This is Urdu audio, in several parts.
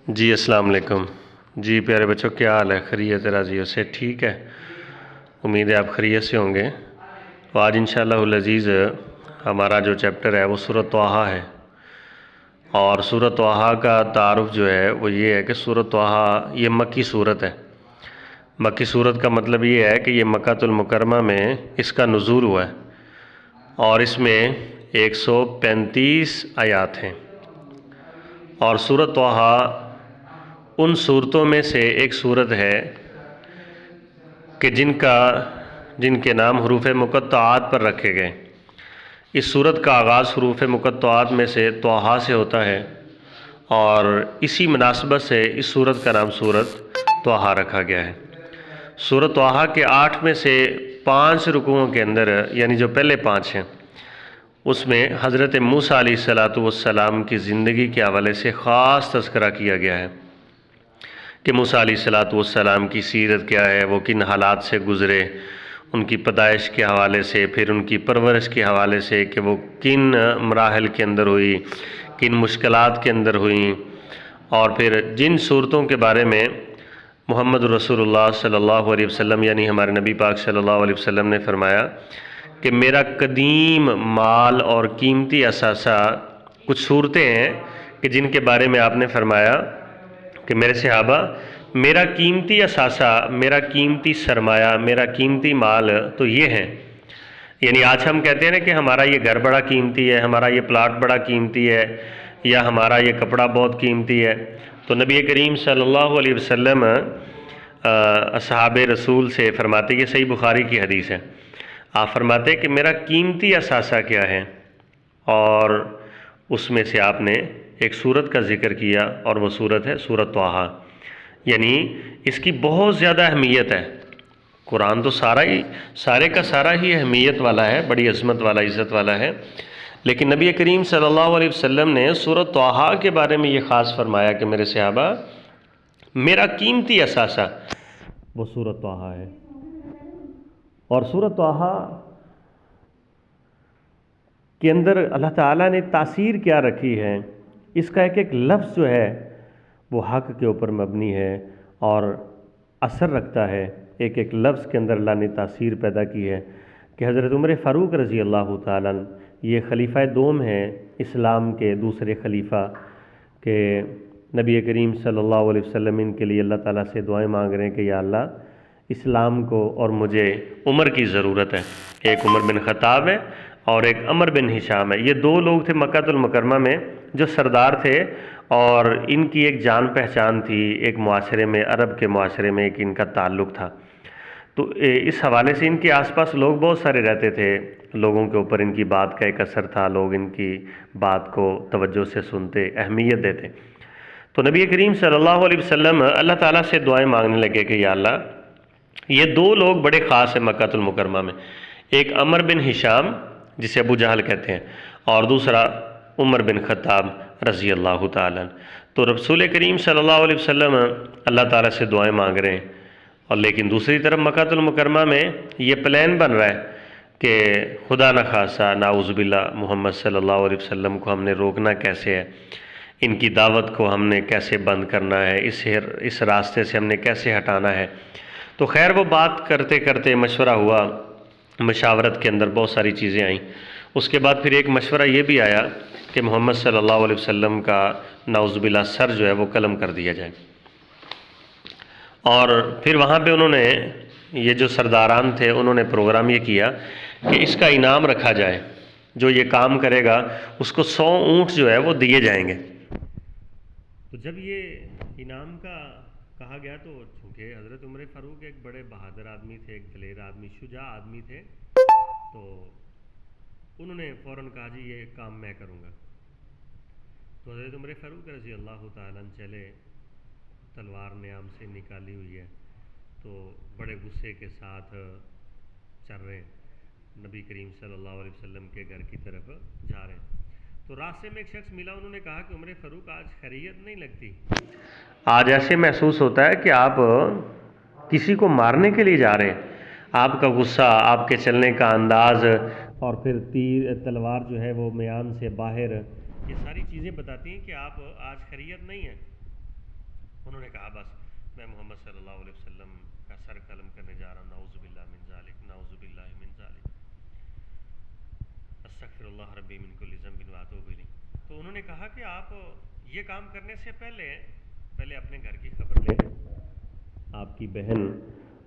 جی السلام علیکم۔ جی پیارے بچوں، کیا حال ہے؟ خیریت ہے؟ راضی سے ٹھیک ہے؟ امید ہے آپ خیریت سے ہوں گے۔ تو آج انشاءاللہ العزیز ہمارا جو چیپٹر ہے وہ سورۃ طٰہٰ ہے، اور سورۃ طٰہٰ کا تعارف جو ہے وہ یہ ہے کہ سورۃ طٰہٰ یہ مکی صورت ہے۔ مکی صورت کا مطلب یہ ہے کہ یہ مکۃ المکرمہ میں اس کا نزول ہوا ہے، اور اس میں 135 آیات ہیں۔ اور سورۃ طٰہٰ ان صورتوں میں سے ایک صورت ہے کہ جن کے نام حروف مقطعات پر رکھے گئے۔ اس صورت کا آغاز حروف مقطعات میں سے طٰہٰ سے ہوتا ہے، اور اسی مناسبت سے اس صورت کا نام سورۃ طٰہٰ رکھا گیا ہے۔ سورۃ طٰہٰ کے 8 میں سے 5 رکوعوں کے اندر، یعنی جو پہلے 5 ہیں، اس میں حضرت موسیٰ علیہ السلام کی زندگی کے حوالے سے خاص تذکرہ کیا گیا ہے کہ موسیٰ علیہ السلام کی سیرت کیا ہے، وہ کن حالات سے گزرے، ان کی پیدائش کے حوالے سے، پھر ان کی پرورش کے حوالے سے کہ وہ کن مراحل کے اندر ہوئی، کن مشکلات کے اندر ہوئیں، اور پھر جن صورتوں کے بارے میں محمد رسول اللہ صلی اللہ علیہ وسلم یعنی ہمارے نبی پاک صلی اللہ علیہ وسلم نے فرمایا کہ میرا قدیم مال اور قیمتی اثاثہ، کچھ صورتیں ہیں کہ جن کے بارے میں آپ نے فرمایا کہ میرے صحابہ، میرا قیمتی اثاثہ، میرا قیمتی سرمایہ، میرا قیمتی مال تو یہ ہیں۔ یعنی آج ہم کہتے ہیں نا کہ ہمارا یہ گھر بڑا قیمتی ہے، ہمارا یہ پلاٹ بڑا قیمتی ہے، یا ہمارا یہ کپڑا بہت قیمتی ہے۔ تو نبی کریم صلی اللہ علیہ وسلم اصحاب رسول سے فرماتے، یہ صحیح بخاری کی حدیث ہے، آپ فرماتے کہ میرا قیمتی اثاثہ کیا ہے، اور اس میں سے آپ نے ایک صورت کا ذکر کیا، اور وہ صورت ہے سورۃ طٰہٰ۔ یعنی اس کی بہت زیادہ اہمیت ہے۔ قرآن تو سارے کا سارا ہی اہمیت والا ہے، بڑی عظمت والا، عزت والا ہے، لیکن نبی کریم صلی اللہ علیہ وسلم نے سورۃ طٰہٰ کے بارے میں یہ خاص فرمایا کہ میرے صحابہ، میرا قیمتی اثاثہ وہ سورۃ طٰہٰ ہے۔ اور سورۃ طٰہٰ کے اندر اللہ تعالیٰ نے تاثیر کیا رکھی ہے، اس کا ایک ایک لفظ جو ہے وہ حق کے اوپر مبنی ہے اور اثر رکھتا ہے۔ ایک ایک لفظ کے اندر اللہ نے تاثیر پیدا کی ہے کہ حضرت عمر فاروق رضی اللہ تعالیٰ عنہ، یہ خلیفہ دوم ہیں اسلام کے، دوسرے خلیفہ، کہ نبی کریم صلی اللہ علیہ وسلم ان کے لیے اللہ تعالیٰ سے دعائیں مانگ رہے ہیں کہ یا اللہ، اسلام کو اور مجھے عمر کی ضرورت ہے۔ ایک عمر بن خطاب ہے اور ایک عمر بن ہشام ہے۔ یہ 2 لوگ تھے مکۃ المکرمہ میں جو سردار تھے، اور ان کی ایک جان پہچان تھی، ایک معاشرے میں، عرب کے معاشرے میں ایک ان کا تعلق تھا۔ تو اس حوالے سے ان کے آس پاس لوگ بہت سارے رہتے تھے، لوگوں کے اوپر ان کی بات کا ایک اثر تھا، لوگ ان کی بات کو توجہ سے سنتے، اہمیت دیتے۔ تو نبی کریم صلی اللہ علیہ وسلم اللہ تعالیٰ سے دعائیں مانگنے لگے کہ یا اللہ، یہ 2 لوگ بڑے خاص ہیں مکۃ المکرمہ میں، ایک عمر بن ہشام جسے ابو جہل کہتے ہیں، اور دوسرا عمر بن خطاب رضی اللہ تعالیٰ عنہ۔ تو رسول کریم صلی اللہ علیہ وسلم اللہ تعالیٰ سے دعائیں مانگ رہے ہیں، اور لیکن دوسری طرف مکۃ المکرمہ میں یہ پلان بن رہا ہے کہ خدا نخواستہ، نعوذ باللہ، محمد صلی اللہ علیہ وسلم کو ہم نے روکنا کیسے ہے، ان کی دعوت کو ہم نے کیسے بند کرنا ہے، اس راستے سے ہم نے کیسے ہٹانا ہے۔ تو خیر وہ بات کرتے کرتے مشورہ ہوا، مشاورت کے اندر بہت ساری چیزیں آئیں۔ اس کے بعد پھر ایک مشورہ یہ بھی آیا کہ محمد صلی اللہ علیہ وسلم کا نعوذ باللہ سر جو ہے وہ قلم کر دیا جائے۔ اور پھر وہاں پہ انہوں نے، یہ جو سرداران تھے، انہوں نے پروگرام یہ کیا کہ اس کا انعام رکھا جائے، جو یہ کام کرے گا اس کو 100 اونٹ جو ہے وہ دیے جائیں گے۔ تو جب یہ انعام کا کہا گیا تو چونکہ حضرت عمر فاروق ایک بڑے بہادر آدمی تھے، ایک دلیر آدمی، شجاع آدمی تھے، تو انہوں نے فوراً کہا جی یہ کام میں کروں گا۔ تو حضرت عمر فاروق رضی اللہ تعالیٰ عنہ چلے، تلوار نیام سے نکالی ہوئی ہے، تو بڑے غصے کے ساتھ چل رہے ہیں، نبی کریم صلی اللہ علیہ وسلم کے گھر کی طرف جا رہے ہیں۔ تو راستے میں ایک شخص ملا، انہوں نے کہا کہ عمر فاروق آج خیریت نہیں لگتی، آج ایسے محسوس ہوتا ہے کہ آپ کسی کو مارنے کے لیے جا رہے ہیں، آپ کا غصہ، آپ کے چلنے کا انداز، اور پھر تلوار جو ہے وہ میان سے باہر یہ ساری چیزیں بتاتی ہیں کہ آپ آج خیریت نہیں ہیں۔ انہوں نے کہا بس میں محمد صلی اللہ علیہ وسلم کا سر قلم کرنے جا رہا ہوں، نعوذ باللہ من ذالک، نعوذ باللہ من ذالک، استغفر اللہ ربی من کل ذنب واتوب الیہ۔ تو انہوں نے کہا کہ آپ یہ کام کرنے سے پہلے اپنے گھر کی خبر لیں۔ آپ کی بہن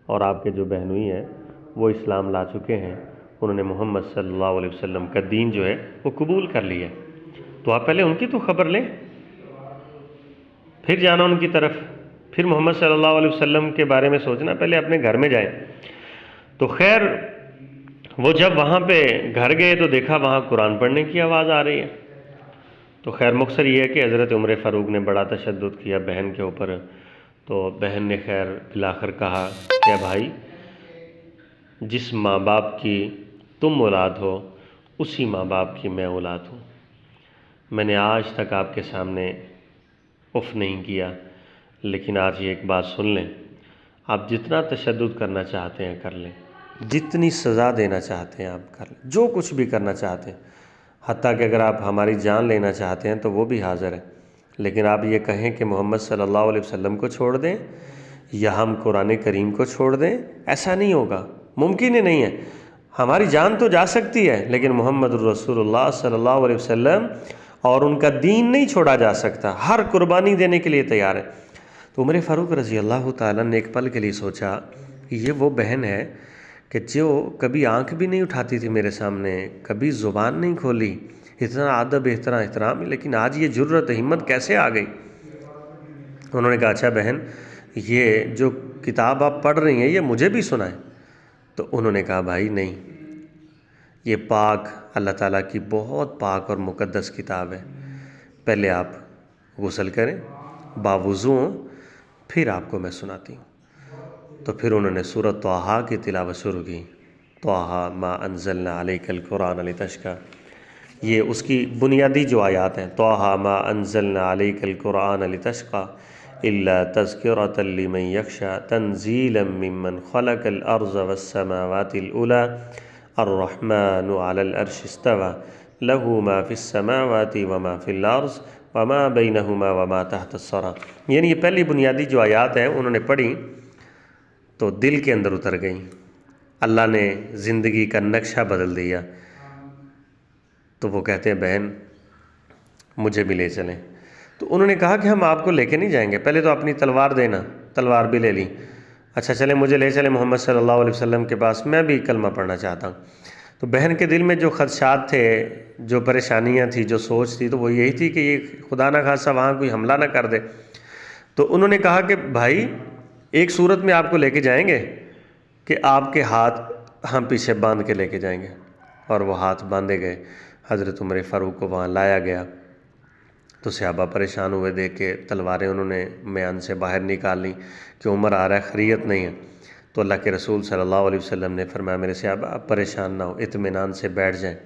اور آپ کے جو بہنوئی ہیں وہ اسلام لا چکے ہیں، انہوں نے محمد صلی اللہ علیہ وسلم کا دین جو ہے وہ قبول کر لیا ہے، تو آپ پہلے ان کی تو خبر لیں، پھر جانا ان کی طرف، پھر محمد صلی اللہ علیہ وسلم کے بارے میں سوچنا، پہلے اپنے گھر میں جائیں۔ تو خیر وہ جب وہاں پہ گھر گئے تو دیکھا وہاں قرآن پڑھنے کی آواز آ رہی ہے۔ تو خیر مختصر یہ ہے کہ حضرت عمر فاروق نے بڑا تشدد کیا بہن کے اوپر، تو بہن نے خیر بالآخر کہا کہ بھائی جس ماں باپ کی تم اولاد ہو اسی ماں باپ کی میں اولاد ہوں، میں نے آج تک آپ کے سامنے اف نہیں کیا، لیکن آج یہ ایک بات سن لیں، آپ جتنا تشدد کرنا چاہتے ہیں کر لیں، جتنی سزا دینا چاہتے ہیں آپ کر لیں، جو کچھ بھی کرنا چاہتے ہیں، حتیٰ کہ اگر آپ ہماری جان لینا چاہتے ہیں تو وہ بھی حاضر ہے، لیکن آپ یہ کہیں کہ محمد صلی اللہ علیہ وسلم کو چھوڑ دیں یا ہم قرآن کریم کو چھوڑ دیں، ایسا نہیں ہوگا، ممکن ہی نہیں ہے۔ ہماری جان تو جا سکتی ہے لیکن محمد الرسول اللہ صلی اللہ علیہ وسلم اور ان کا دین نہیں چھوڑا جا سکتا، ہر قربانی دینے کے لیے تیار ہے۔ تو عمر فاروق رضی اللہ تعالیٰ نے ایک پل کے لیے سوچا کہ یہ وہ بہن ہے کہ جو کبھی آنکھ بھی نہیں اٹھاتی تھی میرے سامنے، کبھی زبان نہیں کھولی، اتنا ادب اتنا احترام، لیکن آج یہ جرت ہمت کیسے آ گئی؟ انہوں نے کہا اچھا بہن یہ جو کتاب آپ پڑھ رہی ہیں یہ مجھے بھی سنائیں۔ تو انہوں نے کہا بھائی نہیں، یہ پاک اللہ تعالیٰ کی بہت پاک اور مقدس کتاب ہے، پہلے آپ غسل کریں باوضو ہوں پھر آپ کو میں سناتی ہوں۔ تو پھر انہوں نے سورۃ طٰہٰ کی تلاوت شروع کی، طٰہٰ ما انزلنا علیک القرآن لتشقیٰ، یہ اس کی بنیادی جو آیات ہیں، طٰہٰ ما انزلنا علیک القرآن لتشقیٰ الا تذکرۃ لمن یخشیٰ تنزیلا ممن خلق الارض والسماوات العلیٰ الرحمن علی العرش استویٰ لہ ما فی السماوات وما فی الارض وما بینہما وما تحت الثریٰ۔ یعنی یہ پہلی بنیادی جو آیات ہیں انہوں نے پڑھی تو دل کے اندر اتر گئیں، اللہ نے زندگی کا نقشہ بدل دیا۔ تو وہ کہتے ہیں بہن مجھے بھی لے چلیں۔ تو انہوں نے کہا کہ ہم آپ کو لے کے نہیں جائیں گے، پہلے تو اپنی تلوار دینا، تلوار بھی لے لی، اچھا چلیں مجھے لے چلیں محمد صلی اللہ علیہ وسلم کے پاس، میں بھی کلمہ پڑھنا چاہتا ہوں۔ تو بہن کے دل میں جو خدشات تھے، جو پریشانیاں تھیں، جو سوچ تھی، تو وہ یہی تھی کہ یہ خدا نہ خاصہ وہاں کوئی حملہ نہ کر دے۔ تو انہوں نے کہا کہ بھائی ایک صورت میں آپ کو لے کے جائیں گے کہ آپ کے ہاتھ ہم پیچھے باندھ کے لے کے جائیں گے، اور وہ ہاتھ باندھے گئے، حضرت عمر فاروق کو وہاں لایا گیا۔ تو صحابہ پریشان ہوئے دیکھ کے، تلواریں انہوں نے میان سے باہر نکال لیں کہ عمر آ رہا ہے، خیریت نہیں ہے۔ تو اللہ کے رسول صلی اللہ علیہ وسلم نے فرمایا میرے صحابہ آپ پریشان نہ ہو، اطمینان سے بیٹھ جائیں،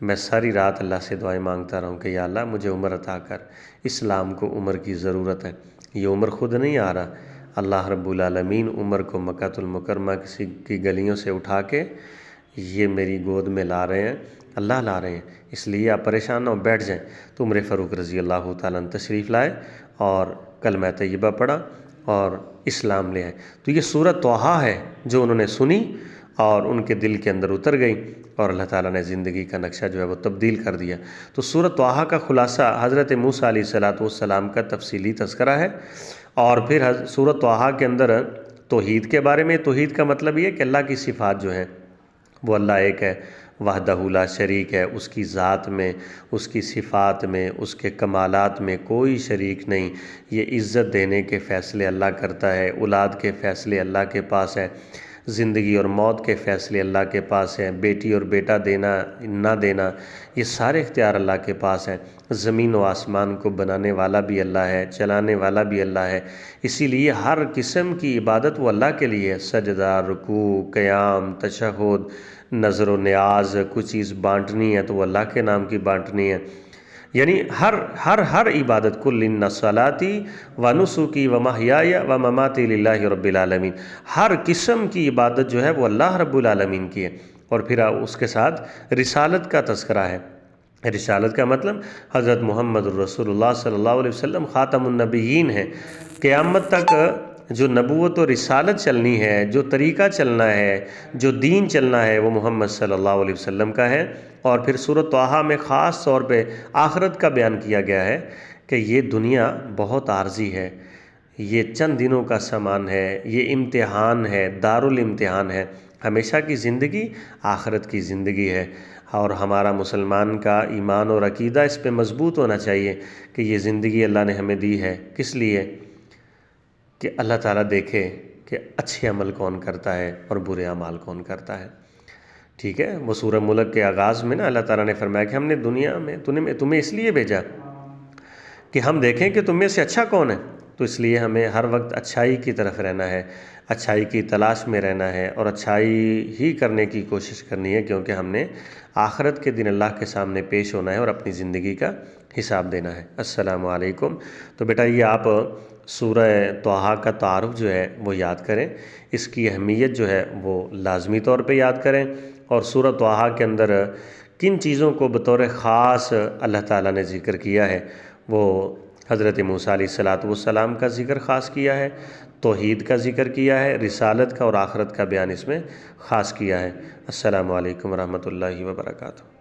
میں ساری رات اللہ سے دعائیں مانگتا رہا ہوں کہ یا اللہ مجھے عمر عطا کر، اسلام کو عمر کی ضرورت ہے، یہ عمر خود نہیں آ رہا، اللہ رب العالمین عمر کو مکہ المکرمہ کی گلیوں سے اٹھا کے یہ میری گود میں لا رہے ہیں، اللہ لا رہے ہیں، اس لیے آپ پریشان نہ ہو، بیٹھ جائیں۔ تو عمر فاروق رضی اللہ تعالیٰ عنہ تشریف لائے اور کلمہ طیبہ پڑھا اور اسلام لے آئے۔ تو یہ سورۃ طٰہٰ ہے جو انہوں نے سنی اور ان کے دل کے اندر اتر گئی، اور اللہ تعالیٰ نے زندگی کا نقشہ جو ہے وہ تبدیل کر دیا۔ تو سورۃ طٰہٰ کا خلاصہ حضرت موسیٰ علیہ السلام کا تفصیلی تذکرہ ہے، اور پھر سورۃ طٰہٰ کے اندر توحید کے بارے میں، توحید کا مطلب یہ ہے کہ اللہ کی صفات جو ہیں وہ اللہ ایک ہے، وحدہ لا شریک ہے، اس کی ذات میں، اس کی صفات میں، اس کے کمالات میں کوئی شریک نہیں، یہ عزت دینے کے فیصلے اللہ کرتا ہے، اولاد کے فیصلے اللہ کے پاس ہے، زندگی اور موت کے فیصلے اللہ کے پاس ہیں، بیٹی اور بیٹا دینا نہ دینا یہ سارے اختیار اللہ کے پاس ہیں، زمین و آسمان کو بنانے والا بھی اللہ ہے، چلانے والا بھی اللہ ہے، اسی لیے ہر قسم کی عبادت وہ اللہ کے لیے ہے، سجدہ، رکوع، قیام، تشہد، نظر و نیاز، کوئی چیز بانٹنی ہے تو وہ اللہ کے نام کی بانٹنی ہے، یعنی ہر عبادت کل ان صلاتی و نسکی و محیای و مماتی للہ رب العالمین، ہر قسم کی عبادت جو ہے وہ اللہ رب العالمین کی ہے۔ اور پھر اس کے ساتھ رسالت کا تذکرہ ہے رسالت کا مطلب حضرت محمد الرسول اللہ صلی اللہ علیہ وسلم خاتم النبیین ہیں، قیامت تک جو نبوت و رسالت چلنی ہے، جو طریقہ چلنا ہے، جو دین چلنا ہے، وہ محمد صلی اللہ علیہ وسلم کا ہے۔ اور پھر سورۃ طٰہٰ میں خاص طور پہ آخرت کا بیان کیا گیا ہے کہ یہ دنیا بہت عارضی ہے، یہ چند دنوں کا سامان ہے، یہ امتحان ہے، دارالامتحان ہے۔ ہمیشہ کی زندگی آخرت کی زندگی ہے، اور ہمارا مسلمان کا ایمان اور عقیدہ اس پہ مضبوط ہونا چاہیے کہ یہ زندگی اللہ نے ہمیں دی ہے کس لیے؟ کہ اللہ تعالیٰ دیکھے کہ اچھے عمل کون کرتا ہے اور برے اعمال کون کرتا ہے۔ ٹھیک ہے، وہ سورہ ملک کے آغاز میں نا اللہ تعالیٰ نے فرمایا کہ ہم نے دنیا میں تمہیں اس لیے بھیجا کہ ہم دیکھیں کہ تم میں سے اچھا کون ہے، تو اس لیے ہمیں ہر وقت اچھائی کی طرف رہنا ہے، اچھائی کی تلاش میں رہنا ہے، اور اچھائی ہی کرنے کی کوشش کرنی ہے، کیونکہ ہم نے آخرت کے دن اللہ کے سامنے پیش ہونا ہے اور اپنی زندگی کا حساب دینا ہے۔ السلام علیکم۔ تو بیٹا یہ آپ سورہ طٰہٰ کا تعارف جو ہے وہ یاد کریں، اس کی اہمیت جو ہے وہ لازمی طور پہ یاد کریں، اور سورہ طٰہٰ کے اندر کن چیزوں کو بطور خاص اللہ تعالیٰ نے ذکر کیا ہے، وہ حضرت موسیٰ علیہ السلام کا ذکر خاص کیا ہے، توحید کا ذکر کیا ہے، رسالت کا اور آخرت کا بیان اس میں خاص کیا ہے۔ السلام علیکم ورحمۃ اللہ وبرکاتہ۔